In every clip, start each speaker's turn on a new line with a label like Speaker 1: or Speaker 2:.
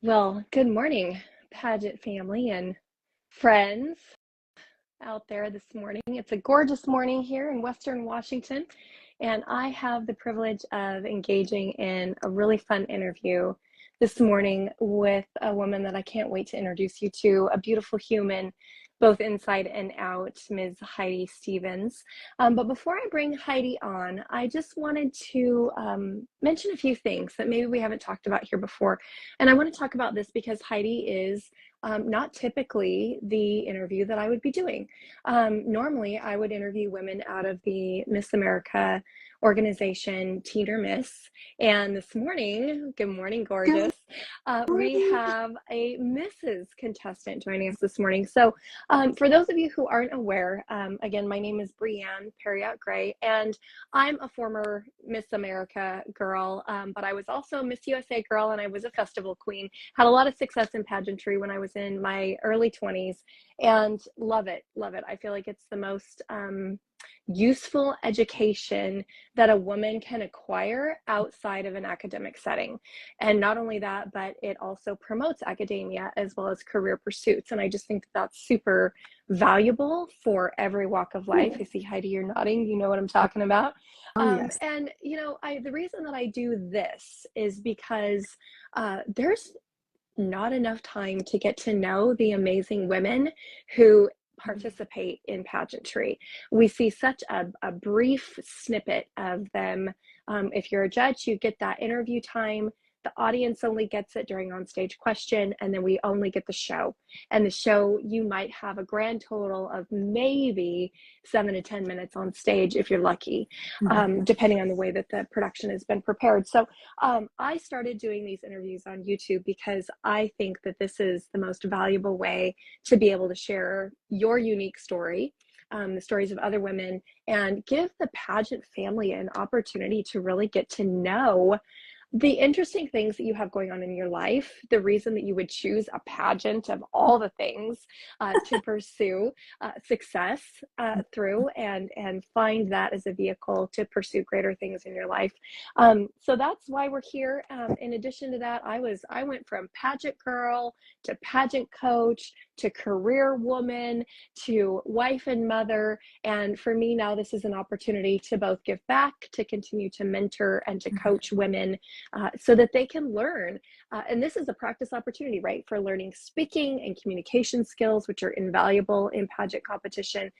Speaker 1: Well, good morning, Pageant family and friends out there this morning. It's a gorgeous morning here in Western Washington, and I have the privilege of engaging in a really fun interview this morning with a woman that I can't wait to introduce you to, a beautiful human, both inside and out, Ms. Heidi Stephens. But before I bring Heidi on, I just wanted to mention a few things that maybe we haven't talked about here before. And I want to talk about this because Heidi is not typically the interview that I would be doing. Normally, I would interview women out of the Miss America organization, Teen or Miss. And this morning, good morning,
Speaker 2: Good
Speaker 1: gorgeous, we
Speaker 2: morning.
Speaker 1: have a Mrs. contestant joining us this morning. So for those of you who aren't aware, again, my name is Breann Parriott Gray, and I'm a former Miss America girl, but I was also a Miss USA girl, and I was a festival queen. Had a lot of success in pageantry when I was in my early 20s, and love it, love it. I feel like it's the most useful education that a woman can acquire outside of an academic setting. And not only that, but it also promotes academia as well as career pursuits. And I just think that that's super valuable for every walk of life. I see Heidi, you're nodding. You know what I'm talking about.
Speaker 2: Oh, yes.
Speaker 1: And you know, the reason that I do this is because there's not enough time to get to know the amazing women who participate in pageantry. We see such a brief snippet of them. If you're a judge, you get that interview time. The audience only gets it during onstage question, and then we only get the show. And the show, you might have a grand total of maybe 7 to 10 minutes on stage if you're lucky, depending on the way that the production has been prepared. So I started doing these interviews on YouTube because I think that this is the most valuable way to be able to share your unique story, the stories of other women, and give the pageant family an opportunity to really get to know the interesting things that you have going on in your life, the reason that you would choose a pageant of all the things to pursue success through, and find that as a vehicle to pursue greater things in your life. So that's why we're here. In addition to that, I went from pageant girl to pageant coach to career woman to wife and mother. And for me now, this is an opportunity to both give back, to continue to mentor and to coach women so that they can learn. And this is a practice opportunity, right, for learning speaking and communication skills, which are invaluable in pageant competition.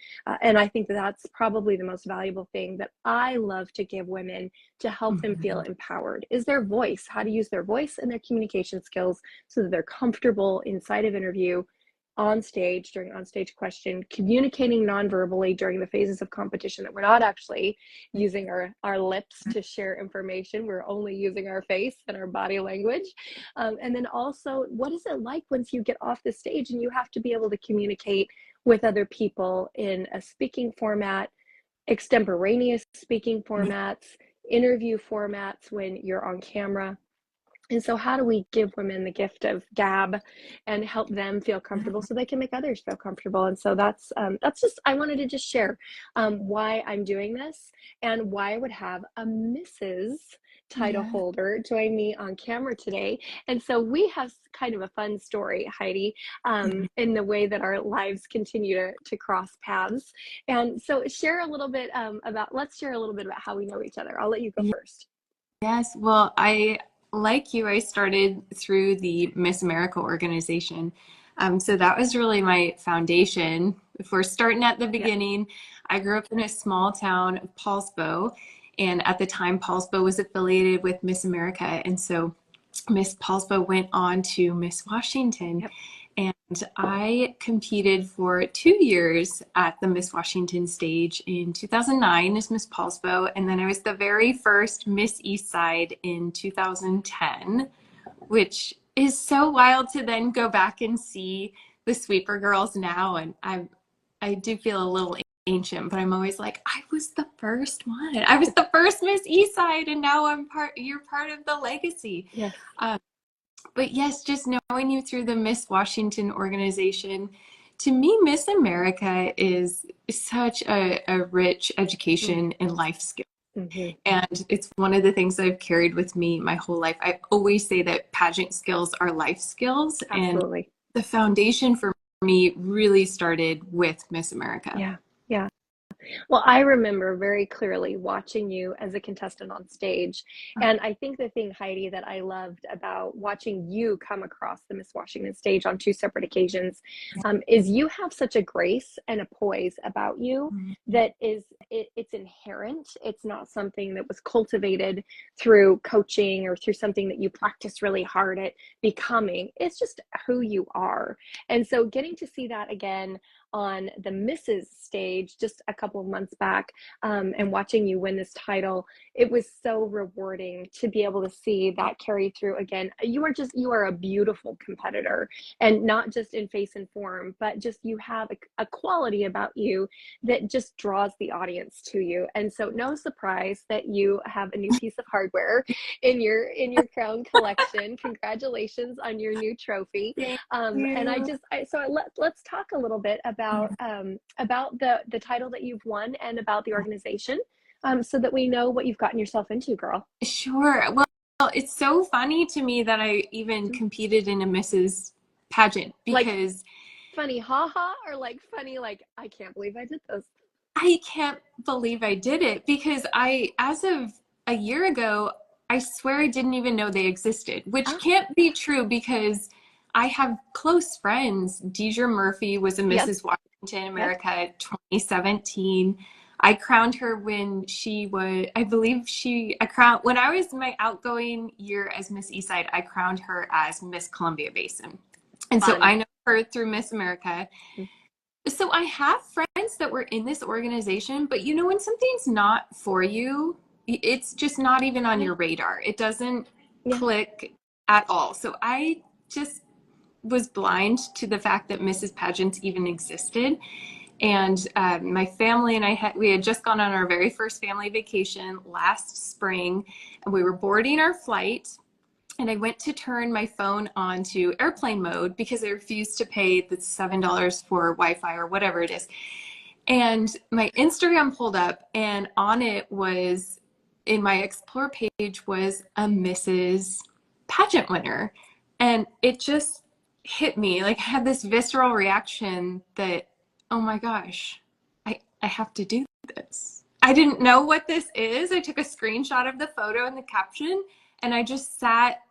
Speaker 1: And I think that that's probably the most valuable thing that I love to give women to help them feel empowered is their voice, how to use their voice and their communication skills so that they're comfortable inside of interview, on stage, during onstage question, communicating non-verbally during the phases of competition, that we're not actually using our lips to share information. We're only using our face and our body language. And then also, what is it like once you get off the stage and you have to be able to communicate with other people in a speaking format, extemporaneous speaking formats, interview formats when you're on camera? And so how do we give women the gift of gab and help them feel comfortable so they can make others feel comfortable? And so that's just, I wanted to just share why I'm doing this and why I would have a Mrs. title holder join me on camera today. And so we have kind of a fun story, Heidi, in the way that our lives continue to cross paths. And so share a little bit let's share a little bit about how we know each other. I'll let you go first.
Speaker 2: Yes. Well, like you, I started through the Miss America organization. So that was really my foundation. If we're starting at the beginning, I grew up in a small town of Paulsbo. And at the time, Paulsbo was affiliated with Miss America. And so Miss Paulsbo went on to Miss Washington.
Speaker 1: Yep.
Speaker 2: And I competed for 2 years at the Miss Washington stage in 2009 as Miss Paulsbo. And then I was the very first Miss Eastside in 2010, which is so wild to then go back and see the sweeper girls now. And I do feel a little ancient, but I'm always like, I was the first one. I was the first Miss Eastside, and now you're part of the legacy.
Speaker 1: Yes.
Speaker 2: But yes, just knowing you through the Miss Washington organization, to me, Miss America is such a rich education and life skill.
Speaker 1: Mhm.
Speaker 2: And it's one of the things I've carried with me my whole life. I always say that pageant skills are life skills. And
Speaker 1: Absolutely.
Speaker 2: the foundation for me really started with Miss America.
Speaker 1: Yeah. Yeah. Well, I remember very clearly watching you as a contestant on stage. And I think the thing, Heidi, that I loved about watching you come across the Miss Washington stage on two separate occasions, is you have such a grace and a poise about you that it's inherent. It's not something that was cultivated through coaching or through something that you practice really hard at becoming. It's just who you are. And so getting to see that again on the Mrs. stage just a couple of months back, and watching you win this title, it was so rewarding to be able to see that carry through again. You are a beautiful competitor, and not just in face and form, but just you have a quality about you that just draws the audience to you. And so no surprise that you have a new piece of hardware in your crown collection. Congratulations on your new trophy.
Speaker 2: Thank
Speaker 1: And
Speaker 2: you.
Speaker 1: let's talk a little bit about the title that you've won and about the organization, so that we know what you've gotten yourself into, girl.
Speaker 2: Sure. Well, it's so funny to me that I even competed in a Mrs. pageant
Speaker 1: Like
Speaker 2: because
Speaker 1: funny, haha, or like funny, like I can't believe I did this.
Speaker 2: I can't believe I did it because as of a year ago, I swear I didn't even know they existed, which
Speaker 1: Ah,
Speaker 2: can't be true because I have close friends. Deidre Murphy was a
Speaker 1: yes,
Speaker 2: Mrs. Washington
Speaker 1: yes,
Speaker 2: America 2017. I crowned her when she was, I crowned, when I was my outgoing year as Miss Eastside, I crowned her as Miss Columbia Basin. And so
Speaker 1: fun.
Speaker 2: I know her through Miss America. So I have friends that were in this organization, but you know, when something's not for you, it's just not even on
Speaker 1: Yeah,
Speaker 2: your radar. It doesn't
Speaker 1: yeah.
Speaker 2: click at all. So I just was blind to the fact that Mrs. Pageants even existed. And my family and we had just gone on our very first family vacation last spring, and we were boarding our flight. And I went to turn my phone on to airplane mode because I refused to pay the $7 for Wi-Fi or whatever it is. And my Instagram pulled up, and on it was, in my Explore page, was a Mrs. Pageant winner. And it just hit me. Like, I had this visceral reaction that, oh my gosh, I have to do this. I didn't know what this is. I took a screenshot of the photo and the caption, and I just sat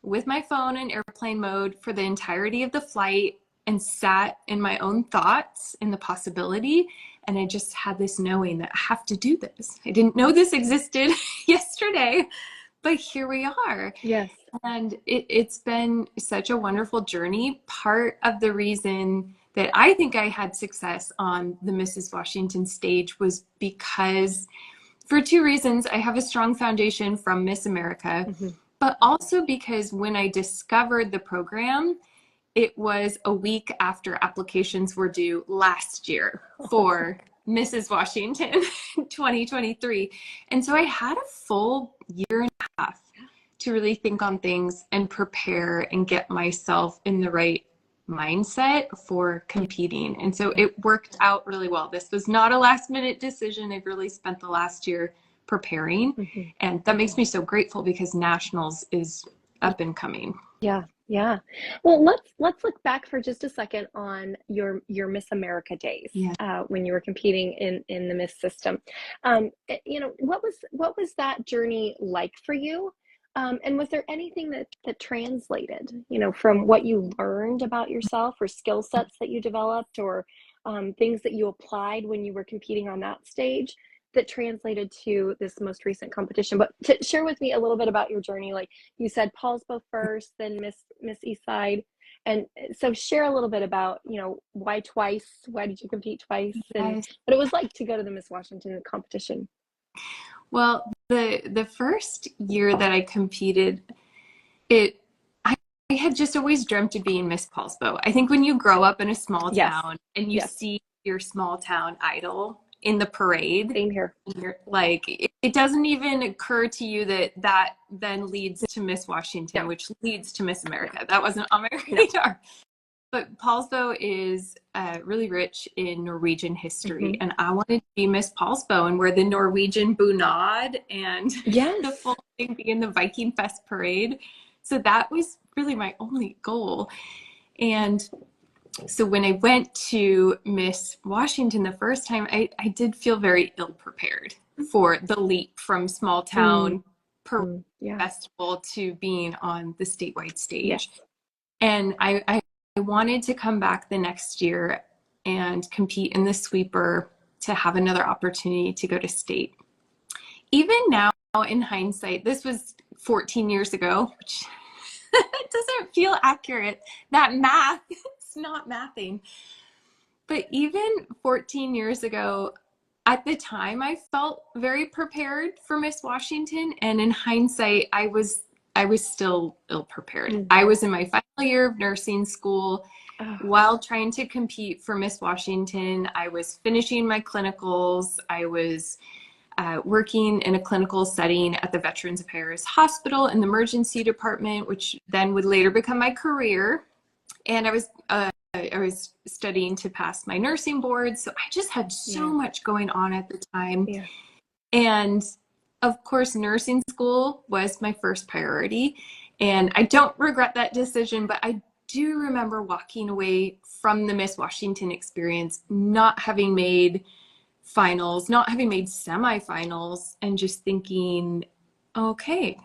Speaker 2: with my phone in airplane mode for the entirety of the flight and sat in my own thoughts in the possibility. And I just had this knowing that I have to do this. I didn't know this existed yesterday, but here we are.
Speaker 1: Yes.
Speaker 2: And it's been such a wonderful journey. Part of the reason that I think I had success on the Mrs. Washington stage was because, for two reasons. I have a strong foundation from Miss America, but also because when I discovered the program, it was a week after applications were due last year for Mrs. Washington 2023. And so I had a full year and a half to really think on things and prepare and get myself in the right mindset for competing. And so it worked out really well. This was not a last minute decision. I've really spent the last year preparing. And that makes me so grateful because nationals is up and coming.
Speaker 1: Yeah, yeah. Well, let's look back for just a second on your Miss America days,
Speaker 2: Yeah.
Speaker 1: when you were competing in the Miss system. You know, what was that journey like for you? And was there anything that translated, you know, from what you learned about yourself, or skill sets that you developed, or things that you applied when you were competing on that stage, that translated to this most recent competition? But to share with me a little bit about your journey. Like you said, Paulsbo first, then Miss Eastside, and so share a little bit about, you know, why twice? Why did you compete twice? And
Speaker 2: Yes.
Speaker 1: what it was like to go to the Miss Washington competition.
Speaker 2: Well, the first year that I competed, it I had just always dreamt of being Miss Paulsbo. I think when you grow up in a small
Speaker 1: Yes,
Speaker 2: town and you
Speaker 1: yes,
Speaker 2: see your small town idol in the parade,
Speaker 1: same here.
Speaker 2: you're like, it doesn't even occur to you that that then leads to Miss Washington,
Speaker 1: No,
Speaker 2: which leads to Miss
Speaker 1: no,
Speaker 2: America. That wasn't on my
Speaker 1: no.
Speaker 2: radar. But Paulsbo is really rich in Norwegian history,
Speaker 1: Hmm.
Speaker 2: and I wanted to be Miss Paulsbo and wear the Norwegian bunad and the
Speaker 1: Yes.
Speaker 2: full thing be in the Viking Fest parade. So that was really my only goal. And so when I went to Miss Washington the first time, I did feel very ill prepared for the leap from small
Speaker 1: Mm,
Speaker 2: town parade
Speaker 1: yeah.
Speaker 2: festival to being on the statewide
Speaker 1: Yes.
Speaker 2: stage. And I wanted to come back the next year and compete in the sweeper to have another opportunity to go to state. Even now, in hindsight, this was 14 years ago, which doesn't feel accurate. That math, it's not mathing. But even 14 years ago, at the time, I felt very prepared for Miss Washington. And in hindsight, I was still ill prepared.
Speaker 1: Mm.
Speaker 2: I was in my final year of nursing school
Speaker 1: Oh,
Speaker 2: while trying to compete for Miss Washington. I was finishing my clinicals. I was working in a clinical setting at the Veterans Affairs Hospital in the emergency department, which then would later become my career. And I was studying to pass my nursing board. So I just had so
Speaker 1: yeah.
Speaker 2: much going on at the time.
Speaker 1: Yeah.
Speaker 2: And of course, nursing school was my first priority. And I don't regret that decision, but I do remember walking away from the Miss Washington experience, not having made finals, not having made semifinals, and just thinking, okay,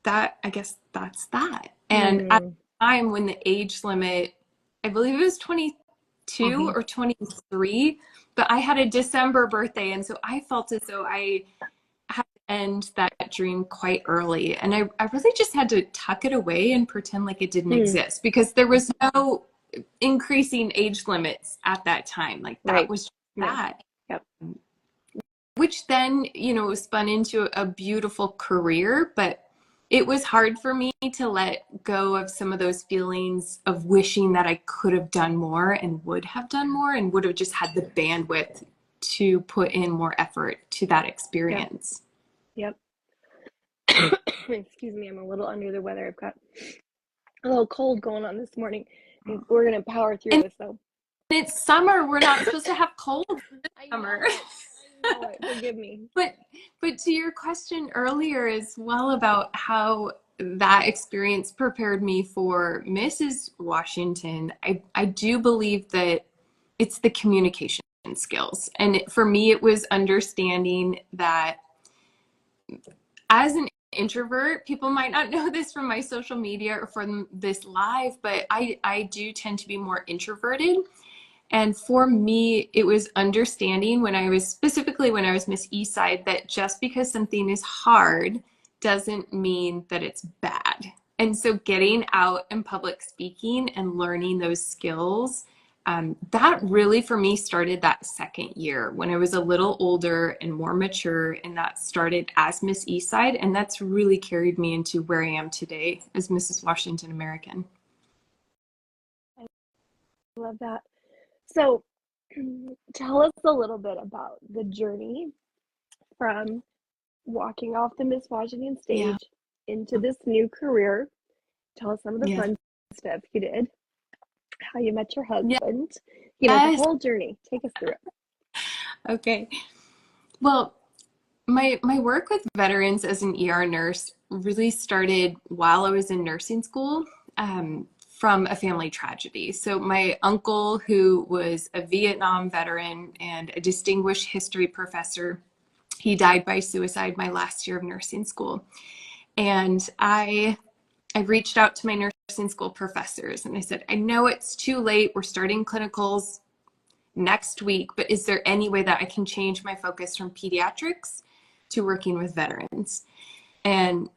Speaker 2: I guess that's that. And at
Speaker 1: Mm.
Speaker 2: the time when the age limit, I believe it was 22
Speaker 1: Hmm.
Speaker 2: or 23, but I had a December birthday. And so I felt as though I had to end that dream quite early. And I really just had to tuck it away and pretend like it didn't
Speaker 1: Mm.
Speaker 2: exist because there was no increasing age limits at that time. Like that
Speaker 1: Right.
Speaker 2: was
Speaker 1: Yeah.
Speaker 2: that.
Speaker 1: Yep.
Speaker 2: Which then, spun into a beautiful career, but it was hard for me to let go of some of those feelings of wishing that I could have done more and would have done more and would have just had the bandwidth to put in more effort to that
Speaker 1: Yep.
Speaker 2: experience.
Speaker 1: Yep. Excuse me, I'm a little under the weather. I've got a little cold going on this morning. We're gonna power through
Speaker 2: And
Speaker 1: this though.
Speaker 2: it's summer. We're not supposed to have cold in
Speaker 1: I
Speaker 2: summer.
Speaker 1: know it. I know it. Forgive me.
Speaker 2: But to your question earlier as well about how that experience prepared me for Mrs. Washington, I do believe that it's the communication skills. And for me, it was understanding that as an introvert, people might not know this from my social media or from this live, but I do tend to be more introverted. And for me, it was understanding specifically when I was Miss Eastside, that just because something is hard doesn't mean that it's bad. And so getting out and public speaking and learning those skills, that really for me started that second year when I was a little older and more mature. And that started as Miss Eastside. And that's really carried me into where I am today as Mrs. Washington American.
Speaker 1: I love that. So, tell us a little bit about the journey from walking off the Miss Washington
Speaker 2: Yeah.
Speaker 1: stage into this new career. Tell us some of the
Speaker 2: Yeah.
Speaker 1: fun stuff you did, how you met your
Speaker 2: Yeah.
Speaker 1: husband, the
Speaker 2: Yes.
Speaker 1: whole journey. Take us through it.
Speaker 2: Okay. Well, my work with veterans as an ER nurse really started while I was in nursing school, from a family tragedy. So my uncle, who was a Vietnam veteran and a distinguished history professor, he died by suicide my last year of nursing school. And I reached out to my nursing school professors and I said, I know it's too late. We're starting clinicals next week, but is there any way that I can change my focus from pediatrics to working with veterans? And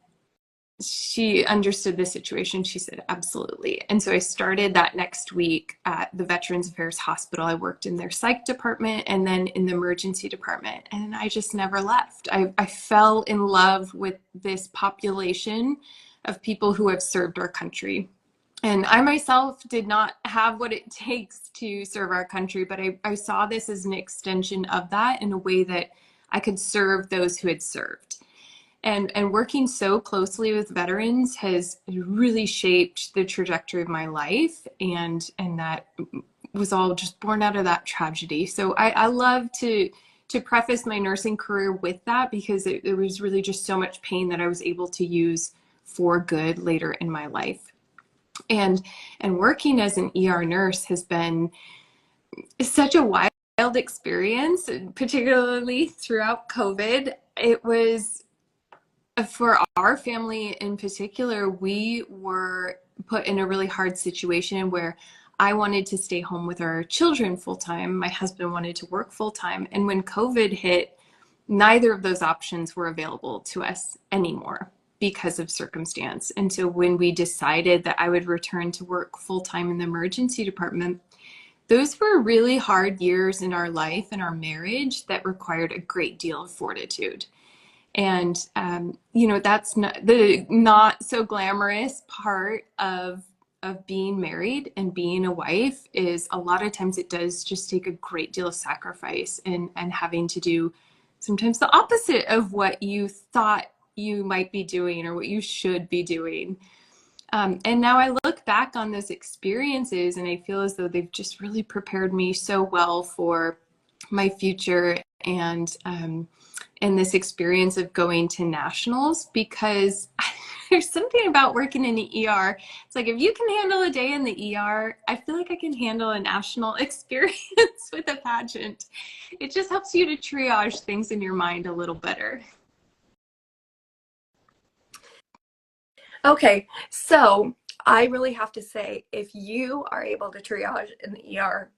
Speaker 2: she understood the situation. She said, absolutely. And so I started that next week at the Veterans Affairs Hospital. I worked in their psych department and then in the emergency department. And I just never left. I fell in love with this population of people who have served our country. And I myself did not have what it takes to serve our country, but I saw this as an extension of that in a way that I could serve those who had served. And working so closely with veterans has really shaped the trajectory of my life, and that was all just born out of that tragedy. So I love to preface my nursing career with that, because it was really just so much pain that I was able to use for good later in my life. And working as an ER nurse has been such a wild experience, particularly throughout COVID. It was, for our family in particular, we were put in a really hard situation where I wanted to stay home with our children full time. My husband wanted to work full time. And when COVID hit, neither of those options were available to us anymore because of circumstance. And so when we decided that I would return to work full time in the emergency department, those were really hard years in our life and our marriage that required a great deal of fortitude. And, that's not the not so glamorous part of being married and being a wife. Is a lot of times it does just take a great deal of sacrifice, and having to do sometimes the opposite of what you thought you might be doing or what you should be doing. And now I look back on those experiences and I feel as though they've just really prepared me so well for my future, and this experience of going to nationals, because there's something about working in the ER. It's like, if you can handle a day in the ER, I feel like I can handle a national experience with a pageant. It just helps you to triage things in your mind a little better.
Speaker 1: Okay, so I really have to say, if you are able to triage in the ER,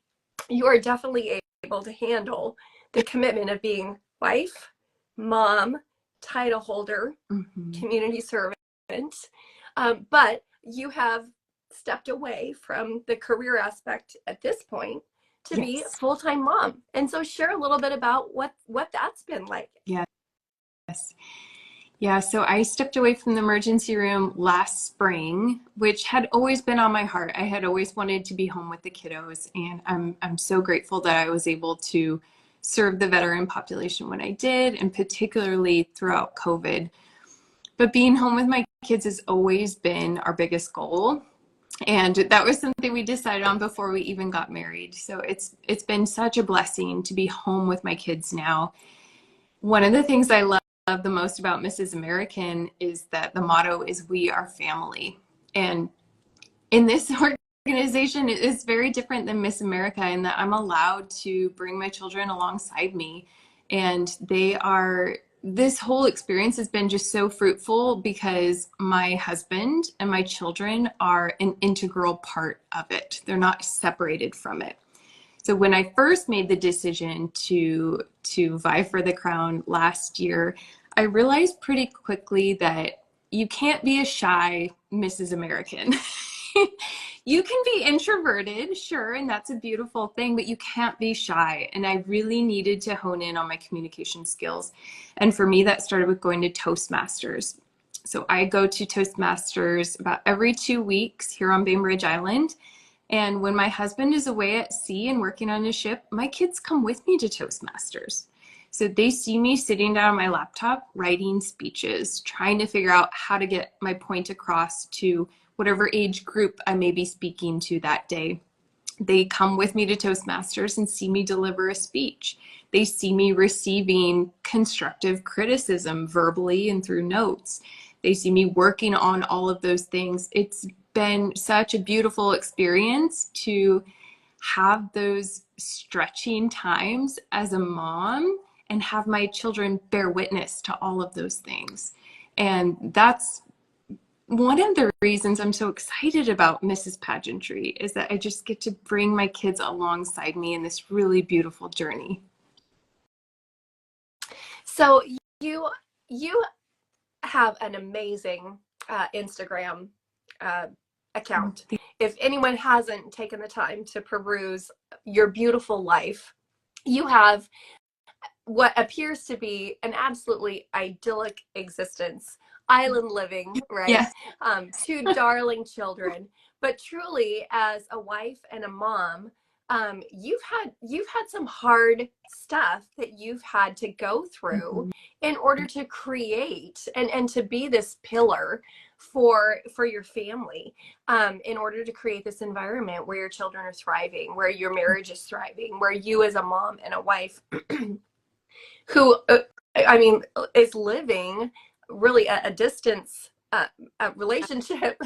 Speaker 1: you are definitely able to handle the commitment of being wife, mom, title holder, community servant. But you have stepped away from the career aspect at this point to be a full-time mom. And so share a little bit about what that's been like.
Speaker 2: Yes. Yeah, so I stepped away from the emergency room last spring, which had always been on my heart. I had always wanted to be home with the kiddos, and I'm so grateful that I was able to serve the veteran population when I did, and particularly throughout COVID. But being home with my kids has always been our biggest goal. And that was something we decided on before we even got married. So it's been such a blessing to be home with my kids now. One of the things I love the most about Mrs. American is that the motto is "We are family." And in this organization, it is very different than Miss America in that I'm allowed to bring my children alongside me. And this whole experience has been just so fruitful because my husband and my children are an integral part of it. They're not separated from it. So when I first made the decision to vie for the crown last year, I realized pretty quickly that you can't be a shy Mrs. American. You can be introverted, sure, and that's a beautiful thing, but you can't be shy. And I really needed to hone in on my communication skills. And for me, that started with going to Toastmasters. So I go to Toastmasters about every 2 weeks here on Bainbridge Island. And when my husband is away at sea and working on his ship, my kids come with me to Toastmasters. So they see me sitting down on my laptop, writing speeches, trying to figure out how to get my point across to whatever age group I may be speaking to that day. They come with me to Toastmasters and see me deliver a speech. They see me receiving constructive criticism verbally and through notes. They see me working on all of those things. It's been such a beautiful experience to have those stretching times as a mom and have my children bear witness to all of those things. And that's one of the reasons I'm so excited about Mrs. Pageantry, is that I just get to bring my kids alongside me in this really beautiful journey.
Speaker 1: So you have an amazing Instagram account. If anyone hasn't taken the time to peruse your beautiful life, you have what appears to be an absolutely idyllic existence, island living, right?
Speaker 2: Yes.
Speaker 1: 2 darling children. But truly, as a wife and a mom, you've had some hard stuff that you've had to go through
Speaker 2: Mhm.
Speaker 1: in order to create and to be this pillar for your family, in order to create this environment where your children are thriving, where your marriage is thriving, where you as a mom and a wife who I mean is living really a distance a relationship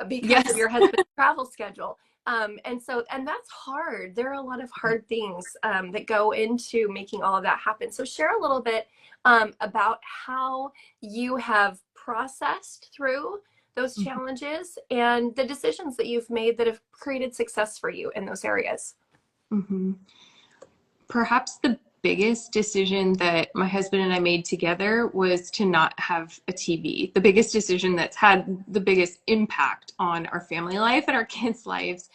Speaker 1: because of
Speaker 2: Yes.
Speaker 1: your husband's travel schedule. And that's hard. There are a lot of hard things that go into making all of that happen. So share a little bit about how you have processed through those
Speaker 2: Mhm.
Speaker 1: challenges and the decisions that you've made that have created success for you in those areas.
Speaker 2: Mhm. Perhaps the biggest decision that my husband and I made together was to not have a TV. The biggest decision that's had the biggest impact on our family life and our kids' lives.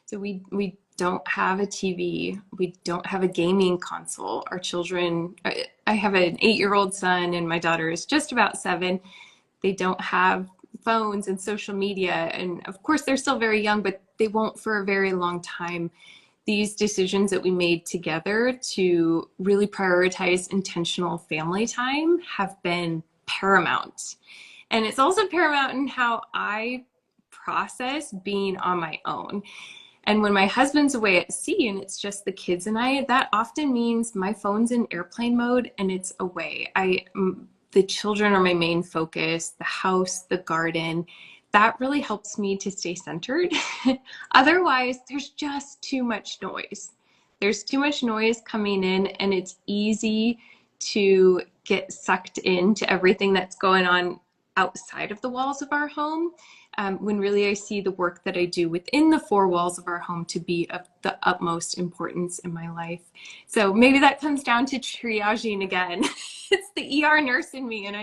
Speaker 2: So we don't have a TV. We don't have a gaming console. Our children, I have an 8-year-old son and my daughter is just about 7. They don't have phones and social media. And of course, they're still very young, but they won't for a very long time. These decisions that we made together to really prioritize intentional family time have been paramount. And it's also paramount in how I process being on my own. And when my husband's away at sea and it's just the kids and I, that often means my phone's in airplane mode and it's away. The children are my main focus, the house, the garden. That really helps me to stay centered. Otherwise, there's just too much noise. There's too much noise coming in, and it's easy to get sucked into everything that's going on outside of the walls of our home, when really I see the work that I do within the 4 walls of our home to be of the utmost importance in my life. So maybe that comes down to triaging again. It's the ER nurse in me, and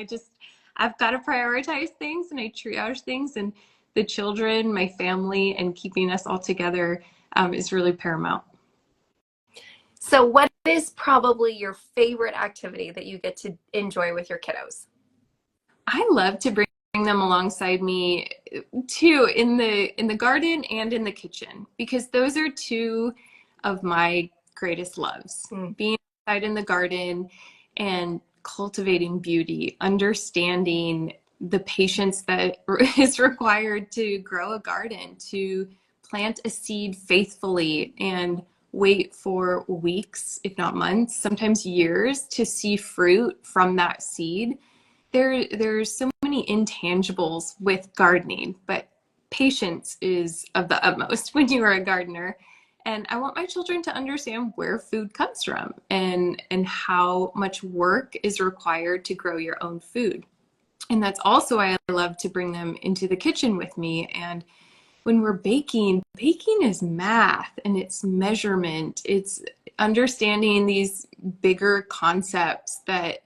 Speaker 2: I've got to prioritize things and I triage things, and the children, my family, and keeping us all together is really paramount.
Speaker 1: So what is probably your favorite activity that you get to enjoy with your kiddos?
Speaker 2: I love to bring them alongside me too, in the garden and in the kitchen, because those are two of my greatest loves.
Speaker 1: Mm.
Speaker 2: Being outside in the garden and cultivating beauty, understanding the patience that is required to grow a garden, to plant a seed faithfully and wait for weeks, if not months, sometimes years, to see fruit from that seed. There's so many intangibles with gardening, but patience is of the utmost when you are a gardener. And I want my children to understand where food comes from and how much work is required to grow your own food. And that's also why I love to bring them into the kitchen with me. And when we're baking, baking is math and it's measurement. It's understanding these bigger concepts that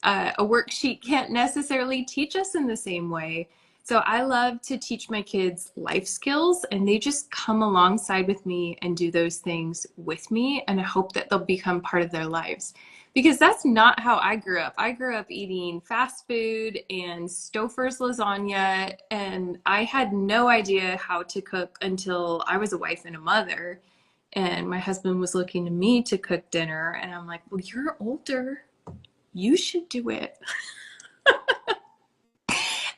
Speaker 2: a worksheet can't necessarily teach us in the same way. So I love to teach my kids life skills, and they just come alongside with me and do those things with me. And I hope that they'll become part of their lives, because that's not how I grew up. I grew up eating fast food and Stouffer's lasagna, and I had no idea how to cook until I was a wife and a mother. And my husband was looking to me to cook dinner, and I'm like, well, you're older. You should do it.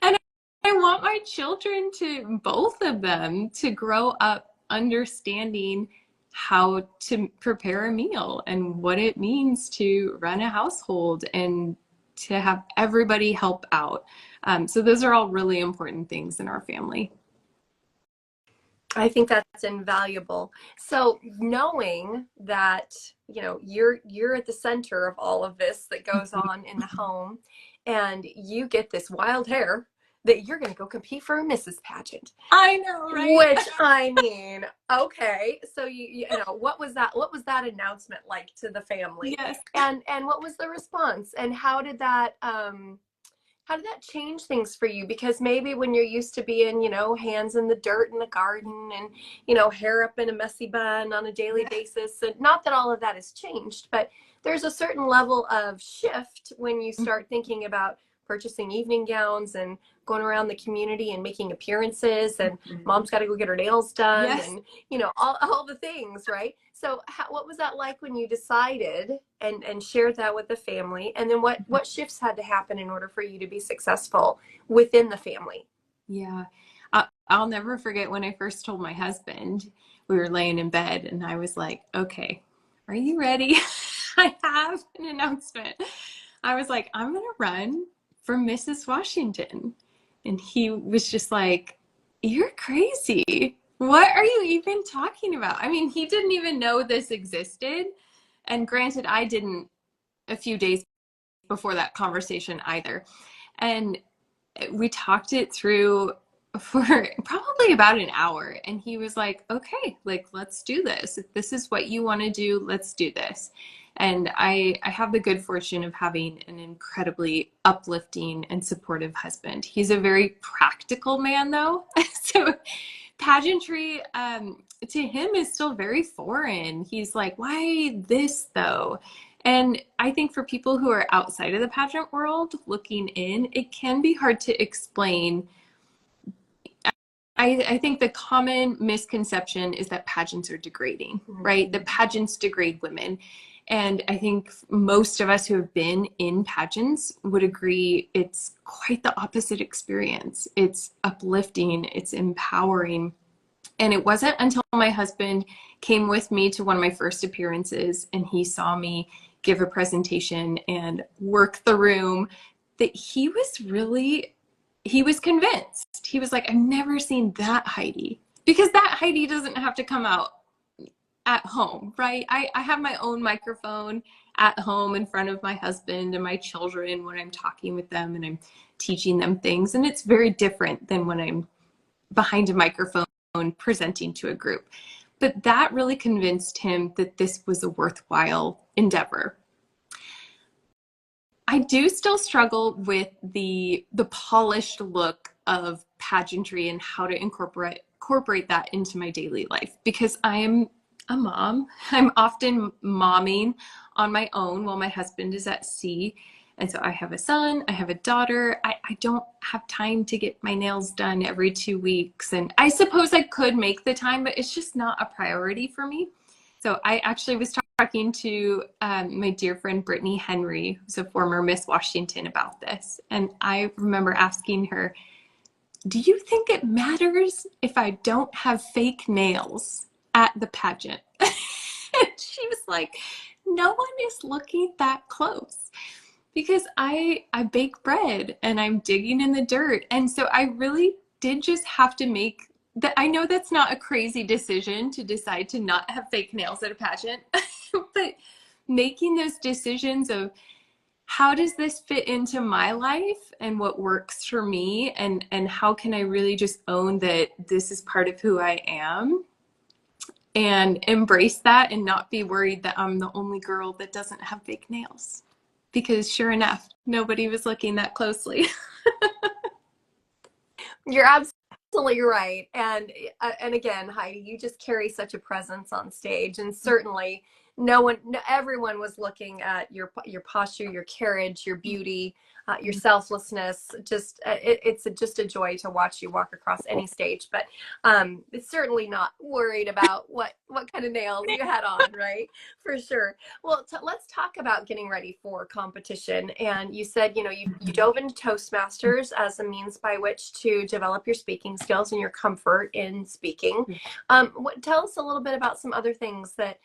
Speaker 2: And I want my children to, both of them, to grow up understanding how to prepare a meal and what it means to run a household and to have everybody help out. So those are all really important things in our family.
Speaker 1: I think that's invaluable. So knowing that, you're at the center of all of this that goes on in the home, and you get this wild hair that you're going to go compete for a Mrs. Pageant.
Speaker 2: I know, right?
Speaker 1: Which I mean, okay, so what was that announcement like to the family?
Speaker 2: Yes.
Speaker 1: And what was the response? And how did that change things for you? Because maybe when you're used to being, hands in the dirt in the garden and, hair up in a messy bun on a daily basis, and not that all of that has changed, but there's a certain level of shift when you start thinking about purchasing evening gowns and going around the community and making appearances, and mom's got to go get her nails done,
Speaker 2: Yes.
Speaker 1: and, all the things, right? So what was that like when you decided and shared that with the family? And then what shifts had to happen in order for you to be successful within the family?
Speaker 2: Yeah. I'll never forget when I first told my husband, we were laying in bed and I was like, okay, are you ready? I have an announcement. I was like, I'm going to run for Mrs. Washington. And he was just like, you're crazy. What are you even talking about? I mean, he didn't even know this existed. And granted, I didn't a few days before that conversation either. And we talked it through for probably about an hour. And he was like, okay, like, let's do this. If this is what you want to do, let's do this. And I have the good fortune of having an incredibly uplifting and supportive husband. He's a very practical man, though. So pageantry to him is still very foreign. He's like, why this though? And I think for people who are outside of the pageant world looking in, it can be hard to explain. I think the common misconception is that pageants are degrading, right? The pageants degrade women. And I think most of us who have been in pageants would agree it's quite the opposite experience. It's uplifting, it's empowering. And it wasn't until my husband came with me to one of my first appearances and he saw me give a presentation and work the room that he was convinced. He was like, I've never seen that Heidi, because that Heidi doesn't have to come out at home, right? I have my own microphone at home in front of my husband and my children when I'm talking with them and I'm teaching them things. And it's very different than when I'm behind a microphone presenting to a group. But that really convinced him that this was a worthwhile endeavor. I do still struggle with the polished look of pageantry and how to incorporate that into my daily life, because I'm a mom. I'm often momming on my own while my husband is at sea. And so I have a son, I have a daughter. I don't have time to get my nails done every 2 weeks. And I suppose I could make the time, but it's just not a priority for me. So I actually was talking to my dear friend Brittany Henry, who's a former Miss Washington, about this. And I remember asking her, do you think it matters if I don't have fake nails at the pageant? And she was like, no one is looking that close, because I bake bread and I'm digging in the dirt. And so I really did just have to make that. I know that's not a crazy decision to decide to not have fake nails at a pageant, but making those decisions of how does this fit into my life and what works for me, and how can I really just own that this is part of who I am and embrace that and not be worried that I'm the only girl that doesn't have fake nails. Because sure enough, nobody was looking that closely.
Speaker 1: You're absolutely right. And again, Heidi, you just carry such a presence on stage, and certainly everyone was looking at your posture, your carriage, your beauty, your selflessness. Just it's just a joy to watch you walk across any stage. But it's certainly not worried about what kind of nails you had on, right? For sure. Well, let's talk about getting ready for competition. And you said, you dove into Toastmasters as a means by which to develop your speaking skills and your comfort in speaking. Tell us a little bit about some other things that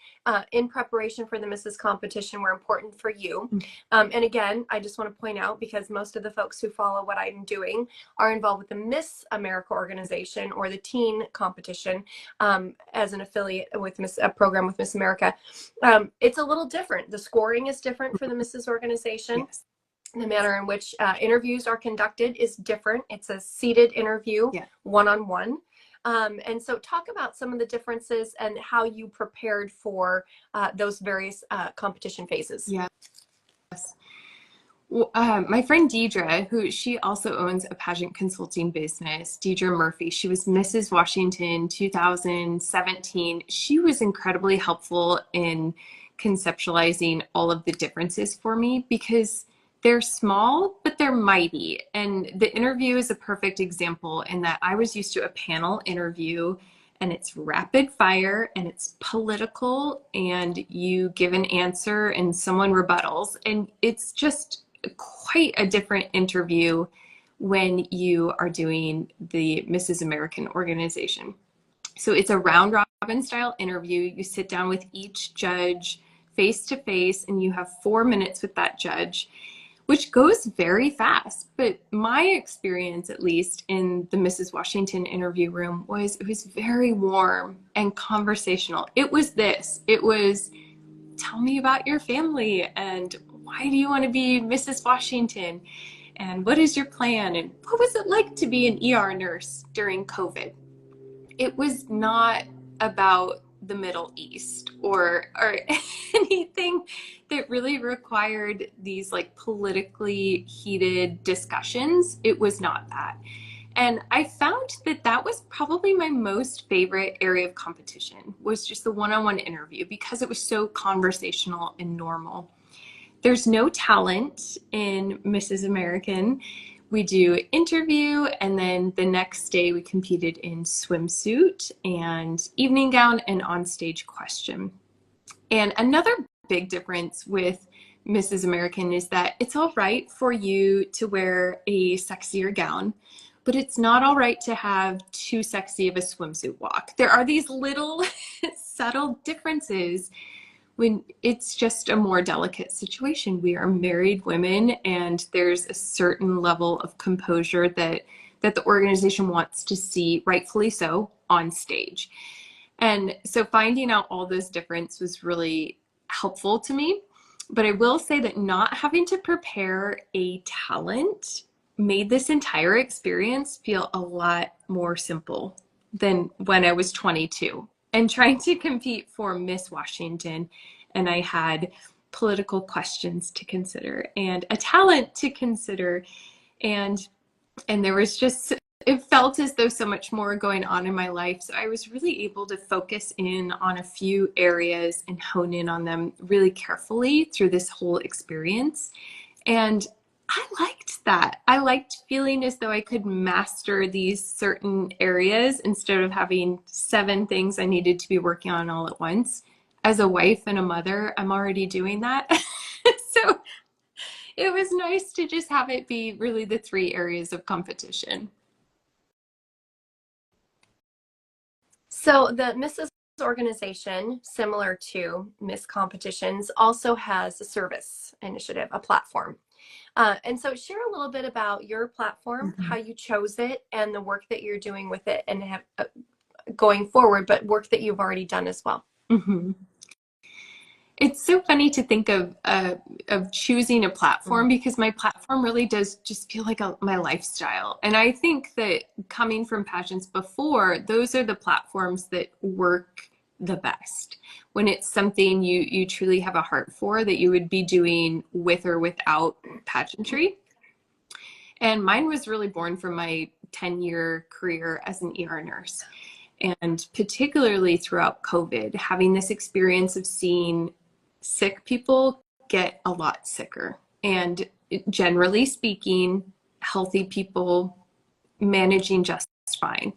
Speaker 1: in preparation for the Mrs. competition were important for you. And again, I just want to point out, because most of the folks who follow what I'm doing are involved with the Miss America organization or the teen competition as an affiliate with a program with Miss America. It's a little different. The scoring is different for the Mrs. organization. Yes. The manner in which interviews are conducted is different. It's a seated interview, one-on-one. And so talk about some of the differences and how you prepared for those various competition phases.
Speaker 2: Yes. Well, my friend Deidre, she also owns a pageant consulting business, Deidre Murphy, she was Mrs. Washington 2017. She was incredibly helpful in conceptualizing all of the differences for me, because they're small, but they're mighty. And the interview is a perfect example in that I was used to a panel interview and it's rapid fire and it's political, and you give an answer and someone rebuttals, and it's just quite a different interview when you are doing the Mrs. American organization. So it's a round robin style interview. You sit down with each judge face to face, and you have 4 minutes with that judge, which goes very fast. But my experience, at least in the Mrs. Washington interview room, was it was very warm and conversational. It was tell me about your family, and why do you want to be Mrs. Washington, and what is your plan, and what was it like to be an ER nurse during COVID? It was not about the Middle East or anything that really required these like politically heated discussions. It was not that. And I found that that was probably my most favorite area of competition, was just the one-on-one interview, because it was so conversational and normal. There's no talent in Mrs. American. We do interview, and then the next day we competed in swimsuit and evening gown and onstage question. And another big difference with Mrs. American is that it's all right for you to wear a sexier gown, but it's not all right to have too sexy of a swimsuit walk. There are these little subtle differences when it's just a more delicate situation. We are married women, and there's a certain level of composure that the organization wants to see, rightfully so, on stage. And so finding out all those differences was really helpful to me. But I will say that not having to prepare a talent made this entire experience feel a lot more simple than when I was 22 and trying to compete for Miss Washington. And I had political questions to consider and a talent to consider. And there was just, it felt as though so much more going on in my life. So I was really able to focus in on a few areas and hone in on them really carefully through this whole experience. And I liked that. I liked feeling as though I could master these certain areas instead of having 7 things I needed to be working on all at once. As a wife and a mother, I'm already doing that. So it was nice to just have it be really the 3 areas of competition.
Speaker 3: So the Mrs. organization, similar to Miss Competitions, also has a service initiative, a platform. And so share a little bit about your platform, how you chose it, and the work that you're doing with it, and have, going forward, but work that you've already done as well.
Speaker 2: Mm-hmm. It's so funny to think of choosing a platform, because my platform really does just feel like my lifestyle. And I think that coming from Pageants before, those are the platforms that work the best. When it's something you truly have a heart for, that you would be doing with or without pageantry. And mine was really born from my 10-year career as an ER nurse. And particularly throughout COVID, having this experience of seeing sick people get a lot sicker, and generally speaking, healthy people managing just fine.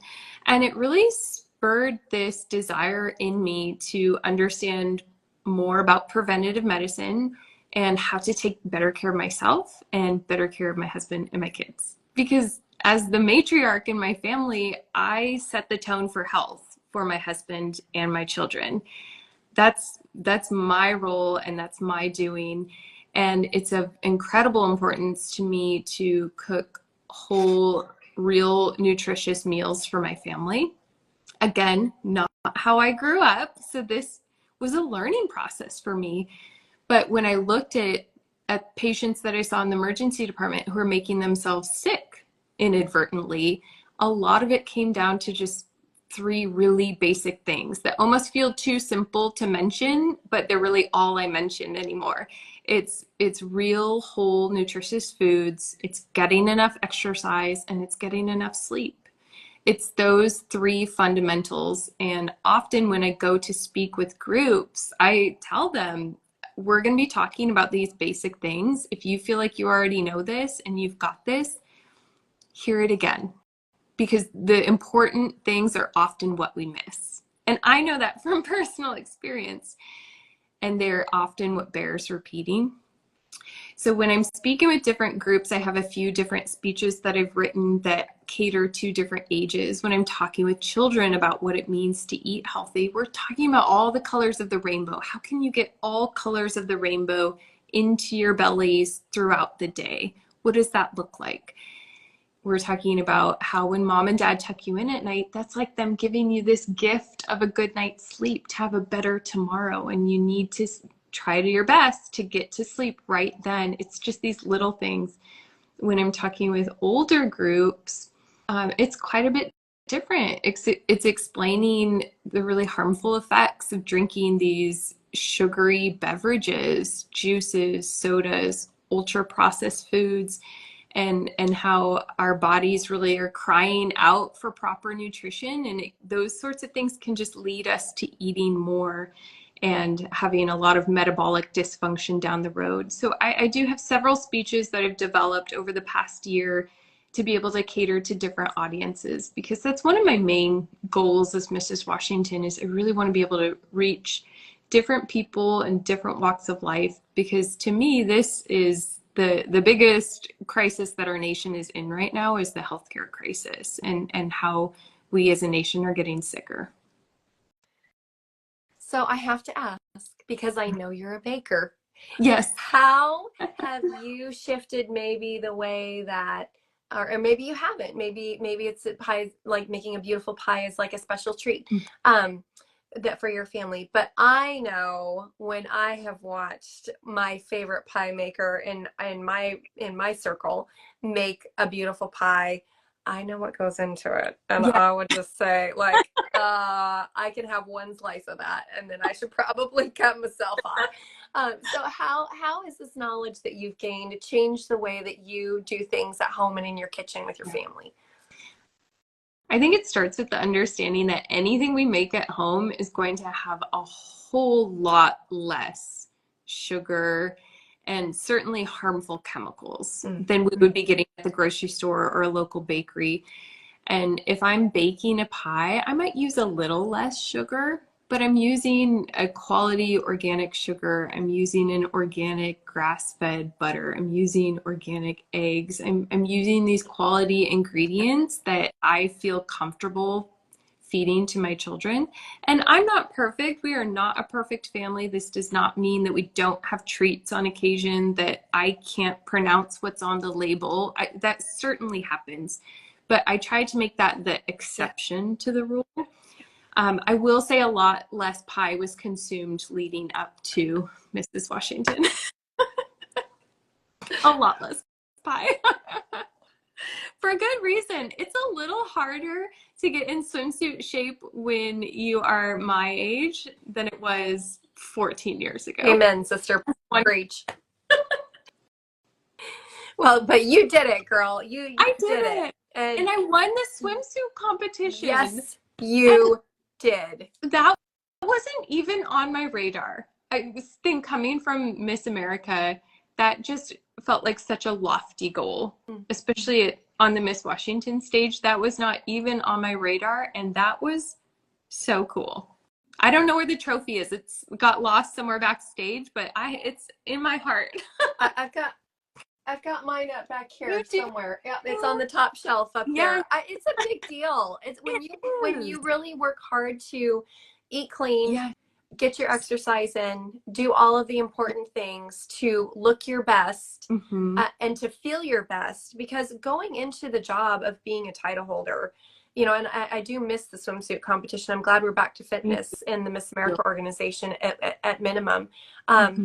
Speaker 2: And it really spurred this desire in me to understand more about preventative medicine and how to take better care of myself and better care of my husband and my kids. Because as the matriarch in my family, I set the tone for health for my husband and my children. That's my role, and that's my doing. And it's of incredible importance to me to cook whole, real, nutritious meals for my family. Again, not how I grew up. So this was a learning process for me. But when I looked at patients that I saw in the emergency department who were making themselves sick inadvertently, a lot of it came down to just 3 really basic things that almost feel too simple to mention, but they're really all I mentioned anymore. It's real, whole, nutritious foods, it's getting enough exercise, and it's getting enough sleep. It's those 3 fundamentals. And often when I go to speak with groups, I tell them, we're going to be talking about these basic things. If you feel like you already know this and you've got this, hear it again, because the important things are often what we miss. And I know that from personal experience, and they're often what bears repeating. So when I'm speaking with different groups, I have a few different speeches that I've written that cater to different ages. When I'm talking with children about what it means to eat healthy, we're talking about all the colors of the rainbow. How can you get all colors of the rainbow into your bellies throughout the day? What does that look like? We're talking about how when mom and dad tuck you in at night, that's like them giving you this gift of a good night's sleep to have a better tomorrow. And you need to try to your best to get to sleep right then. It's just these little things. When I'm talking with older groups, it's quite a bit different. It's explaining the really harmful effects of drinking these sugary beverages, juices, sodas, ultra processed foods, and how our bodies really are crying out for proper nutrition. And those sorts of things can just lead us to eating more and having a lot of metabolic dysfunction down the road. So I do have several speeches that I've developed over the past year to be able to cater to different audiences, because that's one of my main goals as Mrs. Washington. Is I really want to be able to reach different people in different walks of life, because to me, this is the biggest crisis that our nation is in right now, is the healthcare crisis, and how we as a nation are getting sicker.
Speaker 3: So I have to ask, because I know you're a baker.
Speaker 2: Yes.
Speaker 3: How have you shifted maybe the way that, or maybe you haven't, maybe it's a pie, like making a beautiful pie is like a special treat, that for your family. But I know when I have watched my favorite pie maker in my circle make a beautiful pie, I know what goes into it. And
Speaker 2: Yeah.
Speaker 3: I would just say, like, I can have one slice of that, and then I should probably cut myself off. So how is this knowledge that you've gained changed the way that you do things at home and in your kitchen with your family?
Speaker 2: I think it starts with the understanding that anything we make at home is going to have a whole lot less sugar and certainly harmful chemicals than we would be getting at the grocery store or a local bakery. And if I'm baking a pie, I might use a little less sugar, but I'm using a quality organic sugar. I'm using an organic grass-fed butter. I'm using organic eggs. I'm using these quality ingredients that I feel comfortable feeding to my children. And I'm not perfect. We are not a perfect family. This does not mean that we don't have treats on occasion, that I can't pronounce what's on the label. That certainly happens. But I try to make that the exception to the rule. I will say a lot less pie was consumed leading up to Mrs. Washington. A lot less pie. For a good reason. It's a little harder to get in swimsuit shape when you are my age than it was 14 years ago.
Speaker 3: Amen, sister. Preach. Well, but you did it, girl. I did it.
Speaker 2: And I won the swimsuit competition.
Speaker 3: Yes, you did.
Speaker 2: That wasn't even on my radar. I think coming from Miss America, that just felt like such a lofty goal, especially on the Miss Washington stage. That was not even on my radar, and that was so cool. I don't know where the trophy is. It's got lost somewhere backstage, but it's in my heart.
Speaker 3: I've got mine up back here somewhere. Yeah, it's on the top shelf up there. It's a big deal. It's when you really work hard to eat clean, get your exercise in, do all of the important things to look your best, and to feel your best. Because going into the job of being a title holder, you know, and I do miss the swimsuit competition. I'm glad we're back to fitness in the Miss America organization at minimum,